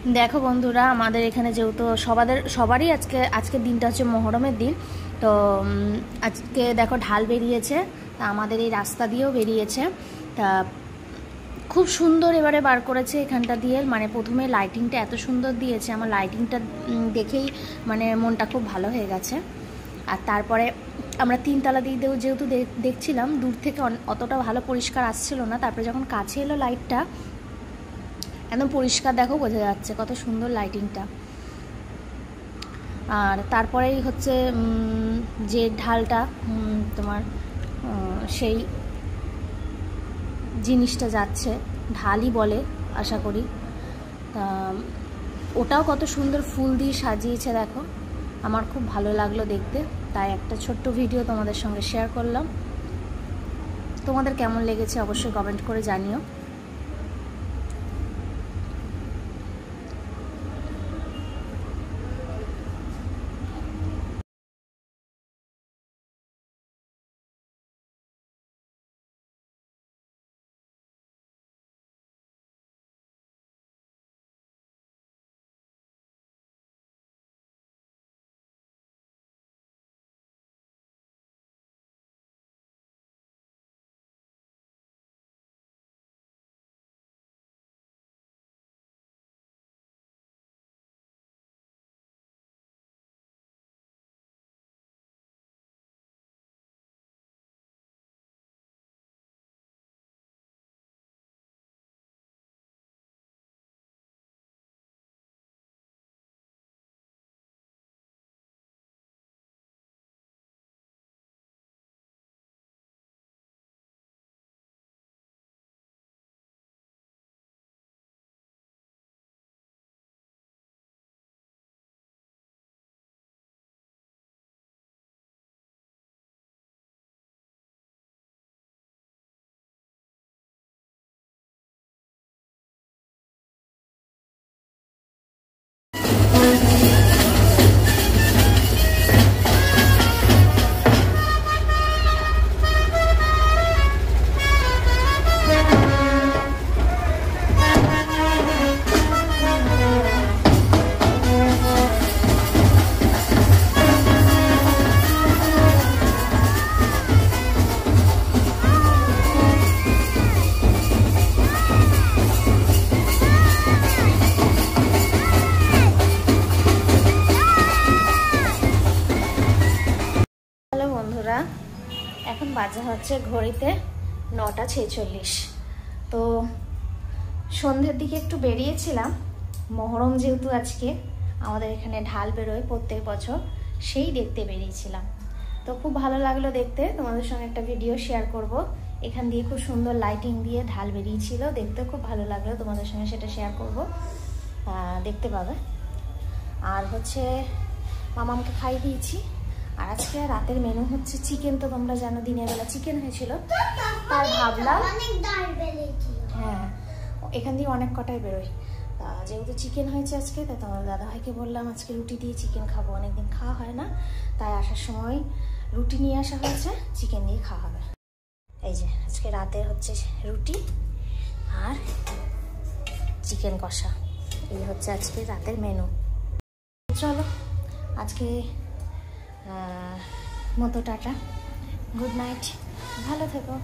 দেখো বন্ধুরা, আমাদের এখানে যেহেতু সবারই আজকের দিনটা হচ্ছে মহরমের দিন। তো আজকে দেখো ঢাল বেরিয়েছে, তা আমাদের এই রাস্তা দিয়েও বেরিয়েছে। তা খুব সুন্দর এবারে বার করেছে এখানটা দিয়ে, মানে প্রথমে লাইটিংটা এত সুন্দর দিয়েছে, আমার লাইটিংটা দেখেই মানে মনটা খুব ভালো হয়ে গেছে। আর তারপরে আমরা তিনতলা দিয়ে যেহেতু দেখছিলাম, দূর থেকে অতটা ভালো পরিষ্কার আসছিল না, তারপরে যখন কাছে এলো লাইটটা একদম পরিষ্কার, দেখো বোঝা যাচ্ছে কত সুন্দর লাইটিংটা। আর তারপরেই হচ্ছে যে ঢালটা তোমার সেই জিনিসটা যাচ্ছে, ঢালই বলে আশা করি। তা ওটাও কত সুন্দর ফুল দিয়ে সাজিয়েছে, দেখো আমার খুব ভালো লাগলো দেখতে, তাই একটা ছোট্ট ভিডিও তোমাদের সঙ্গে শেয়ার করলাম। তোমাদের কেমন লেগেছে অবশ্যই কমেন্ট করে জানিও। বন্ধুরা, এখন বাজে হচ্ছে ঘড়িতে 9:46। তো সন্ধ্যের দিকে একটু বেরিয়েছিলাম, মহরম যেহেতু আজকে আমাদের এখানে ঢাল বেরোয় প্রত্যেক বছর, সেই দেখতে বেরিয়েছিলাম। তো খুব ভালো লাগলো দেখতে, তোমাদের সঙ্গে একটা ভিডিও শেয়ার করব। এখান দিয়ে খুব সুন্দর লাইটিং দিয়ে ঢাল বেরিয়েছিল, দেখতে খুব ভালো লাগলো, তোমাদের সঙ্গে সেটা শেয়ার করব, দেখতে পাবে। আর হচ্ছে মামামকে খাইয়ে দিয়েছি। আর আজকে রাতের মেনু হচ্ছে চিকেন। তো তোমরা জানো দিনের বেলা চিকেন হয়েছিল, তাই ভাবলাম, হ্যাঁ এখান দিয়ে অনেক কটাই বেরোয়, তা যেহেতু চিকেন হয়েছে আজকে, তাই তোমার দাদাভাইকে বললাম আজকে রুটি দিয়ে চিকেন খাবো, অনেকদিন খাওয়া হয় না, তাই আসার সময় রুটি নিয়ে আসা হয়েছে, চিকেন দিয়ে খাওয়া হবে। এই যে আজকে রাতে হচ্ছে রুটি আর চিকেন কষা, এই হচ্ছে আজকে রাতের মেনু। চলো আজকে মতো টাটা, গুড নাইট, ভালো থেকো।